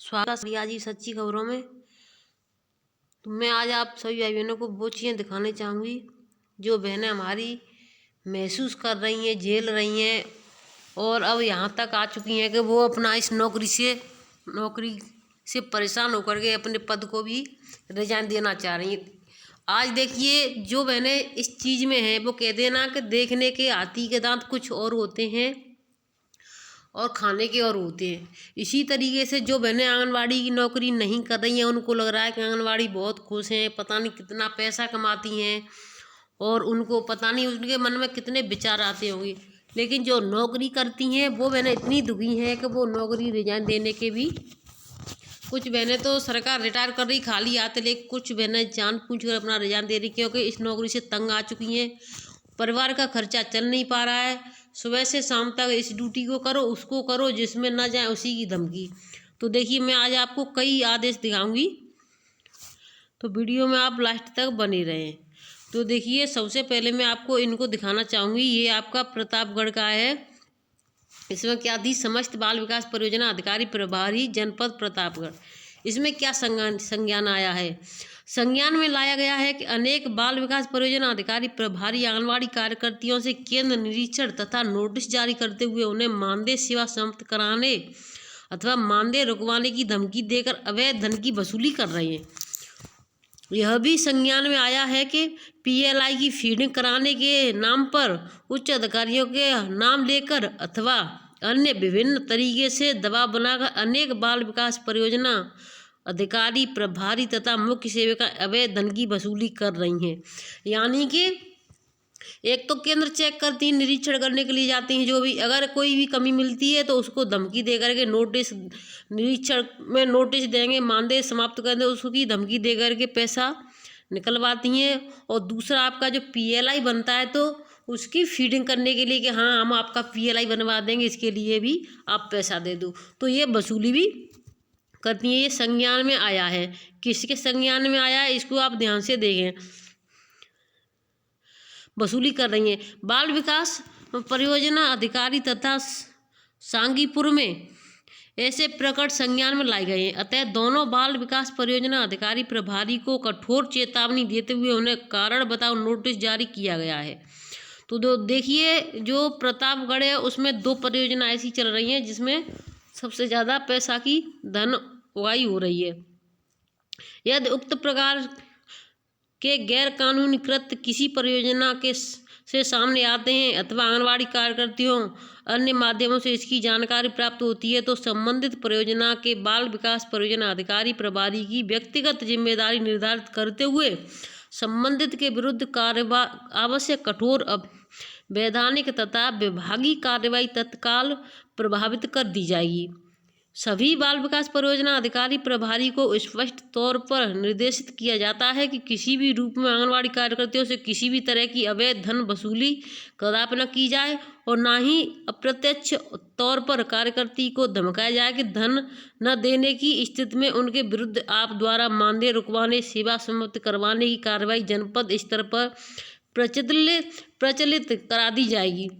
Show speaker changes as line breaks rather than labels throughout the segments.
स्वागत है आज की सच्ची खबरों में। तो मैं आज आप सभी भाई बहनों को वो चीज़ें दिखाने चाहूँगी जो बहनें हमारी महसूस कर रही हैं, झेल रही हैं और अब यहाँ तक आ चुकी हैं कि वो अपना इस नौकरी से परेशान होकर के अपने पद को भी रिजाइन देना चाह रही हैं। आज देखिए, जो बहनें इस चीज़ में हैं वो कहते हैं ना कि देखने के हाथी के दांत कुछ और होते हैं और खाने के और होते हैं। इसी तरीके से जो बहनें आंगनवाड़ी की नौकरी नहीं कर रही हैं, उनको लग रहा है कि आंगनवाड़ी बहुत खुश हैं, पता नहीं कितना पैसा कमाती हैं और उनको पता नहीं उनके मन में कितने विचार आते होंगे। लेकिन जो नौकरी करती हैं वो बहनें इतनी दुखी हैं कि वो नौकरी रिजाइन देने के भी, कुछ बहनें तो सरकार रिटायर कर रही खाली आते, लेकिन कुछ बहनें जानबूझ कर अपना रिजाइन दे रही क्योंकि इस नौकरी से तंग आ चुकी हैं। परिवार का खर्चा चल नहीं पा रहा है, सुबह से शाम तक इस ड्यूटी को करो उसको करो, जिसमें ना जाए उसी की धमकी। तो देखिए, मैं आज आपको कई आदेश दिखाऊंगी, तो वीडियो में आप लास्ट तक बने रहें। तो देखिए, सबसे पहले मैं आपको इनको दिखाना चाहूँगी। ये आपका प्रतापगढ़ का है। इसमें क्या थी, समस्त बाल विकास परियोजना अधिकारी प्रभारी जनपद प्रतापगढ़। इसमें क्या संज्ञान आया है। संज्ञान में लाया गया है कि अनेक बाल विकास परियोजना अधिकारी प्रभारी आंगनवाड़ी कार्यकर्तियों से केंद्र निरीक्षण तथा नोटिस जारी करते हुए उन्हें मानदेय सेवा समाप्त कराने अथवा मानदेय रुकवाने की धमकी देकर अवैध धन की वसूली कर रहे हैं। यह भी संज्ञान में आया है कि पीएलआई की फीडिंग कराने के नाम पर उच्च अधिकारियों के नाम लेकर अथवा अन्य विभिन्न तरीके से दबाव बनाकर अनेक बाल विकास परियोजना अधिकारी प्रभारी तथा मुख्य सेविका अवैध धन की वसूली कर रही हैं। यानी कि एक तो केंद्र चेक करती हैं, निरीक्षण करने के लिए जाती हैं, जो भी अगर कोई भी कमी मिलती है तो उसको धमकी दे करके नोटिस, निरीक्षण में नोटिस देंगे, मानदेय समाप्त कर दें, उसकी धमकी दे करके पैसा निकलवाती हैं। और दूसरा आपका जो पीएलआई बनता है तो उसकी फीडिंग करने के लिए कि हाँ हम आपका पीएलआई बनवा देंगे, इसके लिए भी आप पैसा दे दो, तो ये वसूली भी करती हैं। ये संज्ञान में आया है। किसके संज्ञान में आया है इसको आप ध्यान से देखें। वसूली कर रही हैं। बाल विकास परियोजना अधिकारी तथा सांगीपुर में ऐसे प्रकट संज्ञान में लाए गए हैं। अतः दोनों बाल विकास परियोजना अधिकारी प्रभारी को कठोर चेतावनी देते हुए उन्हें कारण बताओ नोटिस जारी किया गया है। तो देखिए, जो प्रतापगढ़ है उसमें 2 परियोजना ऐसी चल रही हैं जिसमें सबसे ज़्यादा पैसा की धन उगाही हो रही है। यदि उक्त प्रकार के गैर कानूनी कृत्य किसी परियोजना के से सामने आते हैं अथवा आंगनवाड़ी कार्यकर्तियों अन्य माध्यमों से इसकी जानकारी प्राप्त होती है तो संबंधित परियोजना के बाल विकास परियोजना अधिकारी प्रभारी की व्यक्तिगत जिम्मेदारी निर्धारित करते हुए संबंधित के विरुद्ध आवश्यक कठोर वैधानिक तथा विभागीय कार्रवाई तत्काल प्रभावित कर दी जाएगी। सभी बाल विकास परियोजना अधिकारी प्रभारी को स्पष्ट तौर पर निर्देशित किया जाता है कि किसी भी रूप में आंगनवाड़ी कार्यकर्तियों से किसी भी तरह की अवैध धन वसूली कदापि न की जाए और न ही अप्रत्यक्ष तौर पर कार्यकर्ती को धमकाया जाए कि धन न देने की स्थिति में उनके विरुद्ध आप द्वारा मानदेय रुकवाने, सेवा समाप्त करवाने की कार्रवाई जनपद स्तर पर प्रचलित करा दी जाएगी।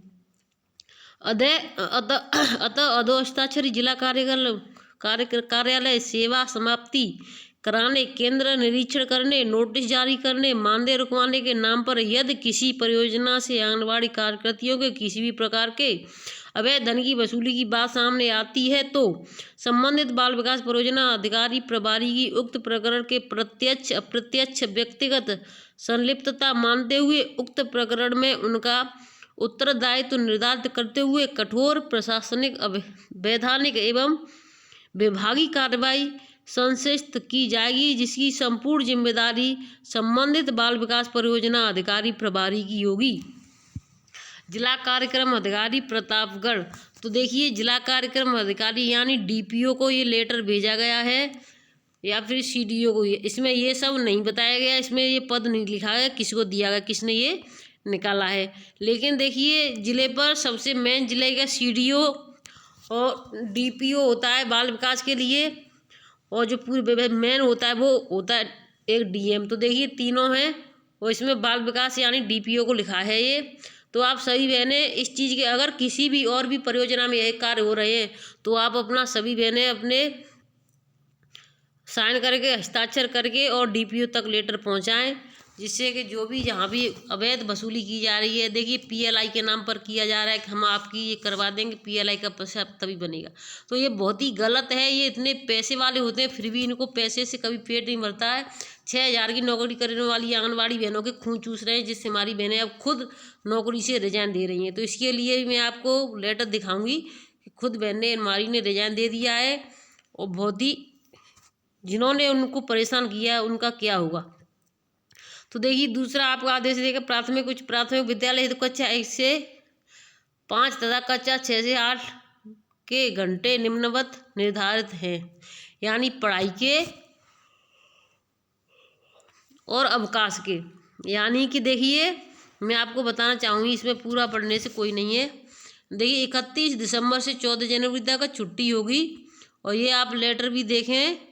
अतः अधोहस्ताक्षरी जिला कार्यालय सेवा समाप्ति कराने, केंद्र निरीक्षण करने, नोटिस जारी करने, मानदेय रुकवाने के नाम पर यदि किसी परियोजना से आंगनवाड़ी कार्यकर्तियों के किसी भी प्रकार के अवैध धन की वसूली की बात सामने आती है तो संबंधित बाल विकास परियोजना अधिकारी प्रभारी की उक्त प्रकरण के प्रत्यक्ष अप्रत्यक्ष व्यक्तिगत संलिप्तता मानते हुए उक्त प्रकरण में उनका उत्तरदायित्व निर्धारित करते हुए कठोर प्रशासनिक वैधानिक एवं विभागीय कार्रवाई संशोधित की जाएगी, जिसकी संपूर्ण जिम्मेदारी संबंधित बाल विकास परियोजना अधिकारी प्रभारी की होगी। जिला कार्यक्रम अधिकारी प्रतापगढ़। तो देखिए, जिला कार्यक्रम अधिकारी यानी डीपीओ को ये लेटर भेजा गया है या फिर सीडीओ को। इसमें ये सब नहीं बताया गया, इसमें ये पद नहीं लिखा गया किसको दिया गया, किसने ये निकाला है। लेकिन देखिए, जिले पर सबसे मेन जिले का सीडीओ और डीपीओ होता है बाल विकास के लिए, और जो पूरे मेन होता है वो होता है एक डीएम। तो देखिए, तीनों हैं और इसमें बाल विकास यानी डीपीओ को लिखा है ये। तो आप सभी बहनें इस चीज़ के, अगर किसी भी और भी परियोजना में यह कार्य हो रहे हैं तो आप अपना सभी बहनें अपने साइन करके हस्ताक्षर करके और डीपीओ तक लेटर पहुंचाएं, जिससे कि जो भी जहाँ भी अवैध वसूली की जा रही है, देखिए पीएलआई के नाम पर किया जा रहा है कि हम आपकी ये करवा देंगे, पीएलआई का पैसा तभी बनेगा। तो ये बहुत ही गलत है। ये इतने पैसे वाले होते हैं फिर भी इनको पैसे से कभी पेट नहीं भरता है। 6,000 की नौकरी करने वाली आंगनबाड़ी बहनों के खून चूस रहे हैं, जिससे हमारी बहनें अब खुद नौकरी से रिजाइन दे रही हैं। तो इसके लिए मैं आपको लेटर दिखाऊंगी कि खुद बहनें हमारी ने रिजाइन दे दिया है, और बहुत ही जिन्होंने उनको परेशान किया है उनका क्या होगा। तो देखिए दूसरा आपका आदेश देगा, प्राथमिक विद्यालय तो कक्षा 1 से 5 तथा कक्षा 6 से 8 के घंटे निम्नवत निर्धारित हैं, यानी पढ़ाई के और अवकाश के। यानी कि देखिए मैं आपको बताना चाहूँगी, इसमें पूरा पढ़ने से कोई नहीं है। देखिए 31 दिसंबर से 14 जनवरी तक छुट्टी होगी, और ये आप लेटर भी देखें।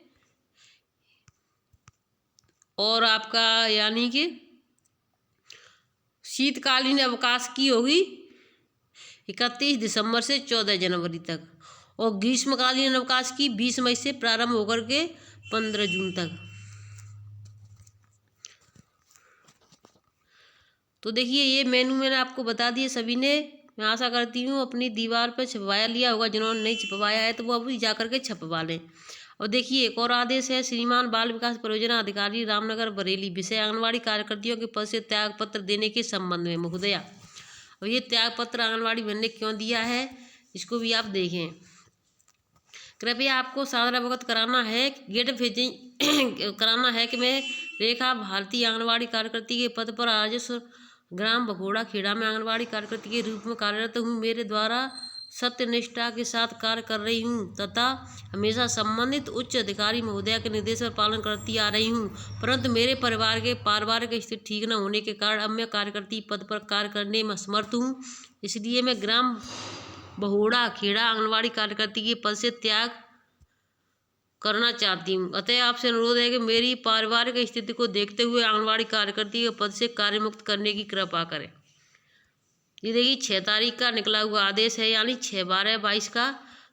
और आपका यानी कि शीतकालीन अवकाश की होगी 31 दिसंबर से 14 जनवरी तक, और ग्रीष्मकालीन अवकाश की 20 मई से प्रारंभ होकर के 15 जून तक। तो देखिए ये मेनू मैंने आपको बता दिए सभी ने। मैं आशा करती हूँ अपनी दीवार पर छपवाया लिया होगा, जिन्होंने नहीं छपवाया है तो वो अभी जा करके छपवा लें। और देखिए एक और आदेश है, श्रीमान बाल विकास परियोजना अधिकारी रामनगर बरेली, विषय आंगनबाड़ी कार्यकर्तियों के पद से त्याग पत्र देने के संबंध में महोदया। और ये त्याग पत्र आंगनबाड़ी बहन ने क्यों दिया है, इसको भी आप देखें। कृपया आपको सादर अवगत कराना है, गेट भेजिंग कराना है कि मैं रेखा भारती आंगनबाड़ी कार्यकर्ती के पद पर राजस्व ग्राम बघोड़ा खेड़ा में आंगनबाड़ी कार्यकर्ती के रूप में कार्यरत हूँ। मेरे द्वारा सत्यनिष्ठा के साथ कार्य कर रही हूँ तथा हमेशा संबंधित उच्च अधिकारी महोदया के निर्देश पर पालन करती आ रही हूँ, परंतु मेरे परिवार के पारिवारिक स्थिति ठीक न होने के कारण अब मैं कार्यकर्ती पद पर कार्य करने में असमर्थ हूँ। इसलिए मैं ग्राम बहोड़ा खेड़ा आंगनबाड़ी कार्यकर्ती के पद से त्याग करना चाहती हूँ। अतः आपसे अनुरोध है कि मेरी पारिवारिक स्थिति को देखते हुए आंगनबाड़ी कार्यकर्ती के पद से कार्य मुक्त करने की कृपा करें। ये देखिए 6 तारीख का निकला हुआ आदेश है, यानी 6/12/22 का।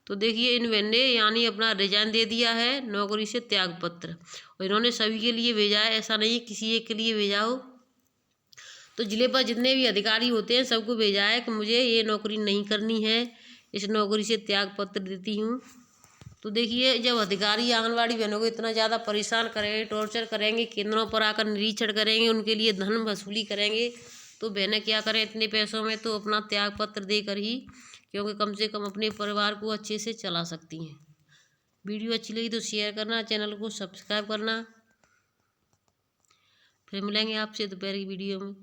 तो देखिए इन बहन ने यानी अपना रिजाइन दे दिया है, नौकरी से त्याग पत्र, और इन्होंने सभी के लिए भेजा है, ऐसा नहीं किसी एक के लिए भेजा हो। तो जिले पर जितने भी अधिकारी होते हैं सबको भेजा है कि मुझे ये नौकरी नहीं करनी है, इस नौकरी से त्याग पत्र देती हूँ। तो देखिए जब अधिकारी आंगनबाड़ी बहनों को इतना ज़्यादा परेशान करेंगे, टॉर्चर करेंगे, केंद्रों पर आकर निरीक्षण करेंगे, उनके लिए धन वसूली करेंगे, तो बहनें क्या करें इतने पैसों में, तो अपना त्याग पत्र देकर ही, क्योंकि कम से कम अपने परिवार को अच्छे से चला सकती हैं। वीडियो अच्छी लगी तो शेयर करना, चैनल को सब्सक्राइब करना। फिर मिलेंगे आपसे दोपहर की वीडियो में।